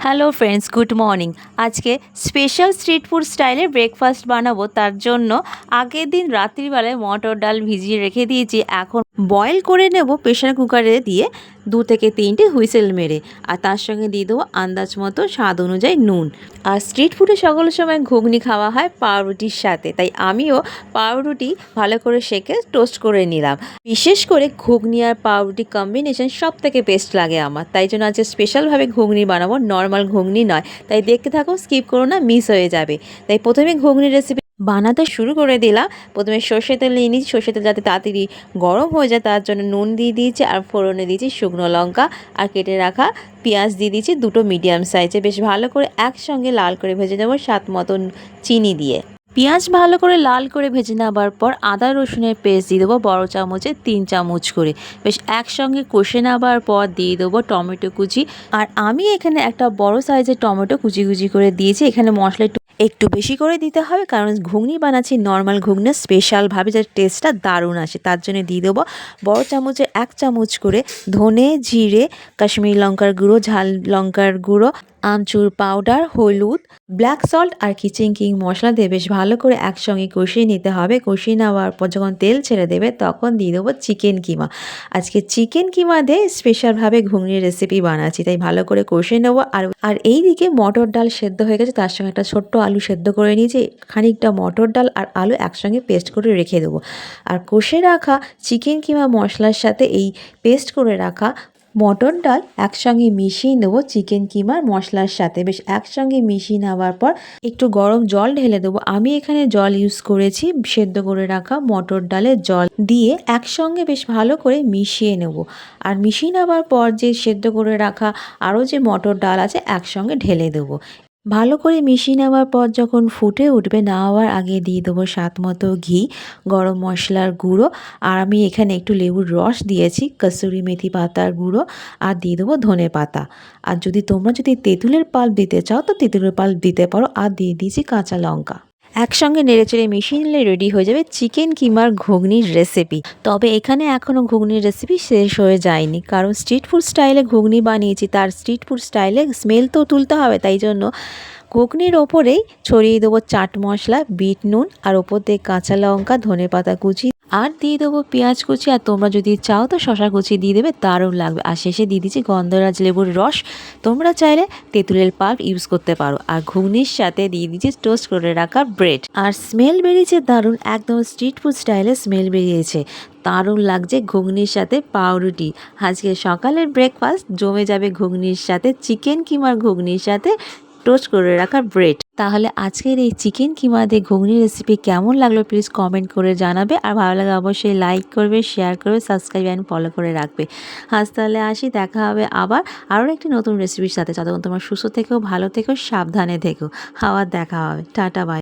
Hello friends, good morning. আজকে special street food স্টাইলে breakfast বানাবো। তার জন্য আগের দিন রাত্রিবেলায় মটর ডাল ভিজিয়ে রেখে দিয়েছি। এখন বয়েল করে নেব প্রেশার কুকারে দিয়ে 2 থেকে 3টে হুইসেল মেরে। আর তার সঙ্গে দিয়ে দেবো আন্দাজ মতো স্বাদ অনুযায়ী নুন। আর স্ট্রিট ফুডে সকল সময় ঘুগনি খাওয়া হয় পাউরুটির সাথে, তাই আমিও পাউরুটি ভালো করে সেঁকে টোস্ট করে নিলাম। বিশেষ করে ঘুগনি আর পাউরুটি কম্বিনেশন সব থেকে বেস্ট লাগে আমার, তাই জন্য আজকে স্পেশালভাবে ঘুগনি বানাবো, নর্মাল ঘুগনি নয়। তাই দেখতে থাকো, স্কিপ করো না, মিস হয়ে যাবে। তাই প্রথমে ঘুগনির রেসিপি বানাতে শুরু করে দিলাম। প্রথমে সর্ষে তেল নিয়ে নিয়েছি, সর্ষে তেল যাতে তাড়াতাড়ি গরম হয়ে যায় তার জন্য নুন দিয়ে দিয়েছি, আর ফোড়নে দিয়েছি শুকনো লঙ্কা আর কেটে রাখা পেঁয়াজ দিয়ে দিয়েছি 2টো মিডিয়াম সাইজে। বেশ ভালো করে একসঙ্গে লাল করে ভেজে নেবো স্বাদ মতন চিনি দিয়ে। পেঁয়াজ ভালো করে লাল করে ভেজে নেবার পর আদা রসুনের পেস্ট দিয়ে দেবো বড় চামচে 3 চামচ করে। বেশ একসঙ্গে কষে নেবার পর দিয়ে দেবো টমেটো কুচি। আর আমি এখানে একটা বড় সাইজের টমেটো কুচি কুচি করে দিয়েছি। এখানে মশলা একটু বেশি করে দিতে হবে, কারণ ঘুগনি বানাচ্ছি নর্মাল ঘুগনি স্পেশালভাবে যাতে টেস্টটা দারুণ আসে। তার জন্য দিয়ে দেবো বড় চামচের 1 চামচ করে ধনে, জিরে, কাশ্মীরি লঙ্কার গুঁড়ো, ঝাল লঙ্কার গুঁড়ো, আমচুর পাউডার, হলুদ, ব্ল্যাক সল্ট আর কিচেন কিং মশলা দিয়ে বেশ ভালো করে একসঙ্গে কষিয়ে নিতে হবে। কষিয়ে নেওয়ার পর যখন তেল ছেড়ে দেবে তখন দিয়ে দেবো চিকেন কিমা। আজকে চিকেন কিমা দিয়ে স্পেশালভাবে ঘুগনির রেসিপি বানাচ্ছি, তাই ভালো করে কষিয়ে নেবো। আর এই দিকে মটর ডাল সেদ্ধ হয়ে গেছে, তার সঙ্গে একটা ছোট্ট আলু সেদ্ধ করে নিয়েছি। খানিকটা মটর ডাল আর আলু একসঙ্গে পেস্ট করে রেখে দেবো। আর কষে রাখা চিকেন কিমা মশলার সাথে এই পেস্ট করে রাখা মটর ডাল একসঙ্গে মিশিয়ে নেবো চিকেন কিমার মশলার সাথে। বেশ একসঙ্গে মিশিয়ে নেওয়ার পর একটু গরম জল ঢেলে দেবো। আমি এখানে জল ইউজ করেছি সেদ্ধ করে রাখা মটর ডালের জল দিয়ে একসঙ্গে বেশ ভালো করে মিশিয়ে নেব। আর মিশিয়ে নেওয়ার পর যে সেদ্ধ করে রাখা আরও যে মটর ডাল আছে একসঙ্গে ঢেলে দেবো। ভালো করে মিশিয়ে নেওয়ার পর যখন ফুটে উঠবে, নামাবার আগে দিয়ে দেবো স্বাদ মতো ঘি, গরম মশলার গুঁড়ো, আর আমি এখানে একটু লেবুর রস দিয়েছি, কসুরি মেথি পাতার গুঁড়ো, আর দিয়ে দেবো ধনে পাতা। আর তোমরা যদি তেঁতুলের পাল্প দিতে চাও তো তেঁতুলের পাল্প দিতে পারো। আর দিয়ে দিয়েছি কাঁচা লঙ্কা। একসঙ্গে নেড়েচেড়ে মিশিয়ে নিলে রেডি হয়ে যাবে চিকেন কিমার ঘুগনির রেসিপি। তবে এখানে এখনও ঘুগনির রেসিপি শেষ হয়ে যায়নি, কারণ স্ট্রিট ফুড স্টাইলে ঘুগনি বানিয়েছি, তার স্ট্রিট ফুড স্টাইলে স্মেল তো তুলতে হবে। তাই জন্য ঘুগনির ওপরেই ছড়িয়ে দেবো চাট মশলা, বিট নুন, আর ওপর দিয়ে কাঁচা লঙ্কা, ধনে পাতা কুচি, আর দিয়ে দেবো পেঁয়াজ কুচি। আর তোমরা যদি চাও তো শশা কুচি দিয়ে দেবে, দারুণ লাগবে। আর শেষে দিয়ে দিচ্ছি গন্ধরাজ লেবুর রস। তোমরা চাইলে তেঁতুলের পাল্প ইউজ করতে পারো। আর ঘুগনির সাথে দিয়ে দিচ্ছি টোস্ট করে রাখা ব্রেড। আর স্মেল বেরিয়েছে দারুণ, একদম স্ট্রিট ফুড স্টাইলে স্মেল বেরিয়েছে। দারুণ লাগছে ঘুগনির সাথে পাউরুটি। আজকে সকালের ব্রেকফাস্ট জমে যাবে ঘুগনির সাথে, চিকেন কিমার ঘুগনির সাথে টোস্ট করে রাখা ব্রেড। তাহলে আজকের এই চিকেন কিমা দিয়ে ঘুগনি রেসিপি কেমন লাগলো প্লিজ কমেন্ট করে জানাবে। আর ভালো লাগে অবশ্যই লাইক করবে, শেয়ার করবে, সাবস্ক্রাইব অ্যান্ড ফলো করে রাখবে। আজ তাহলে আসি, দেখা হবে আবার আরও একটি নতুন রেসিপির সাথে। ততক্ষণ তোমার সুস্থ থেকো, ভালো থেকো, সাবধানে থেকো। আবার দেখা হবে। Tata, by.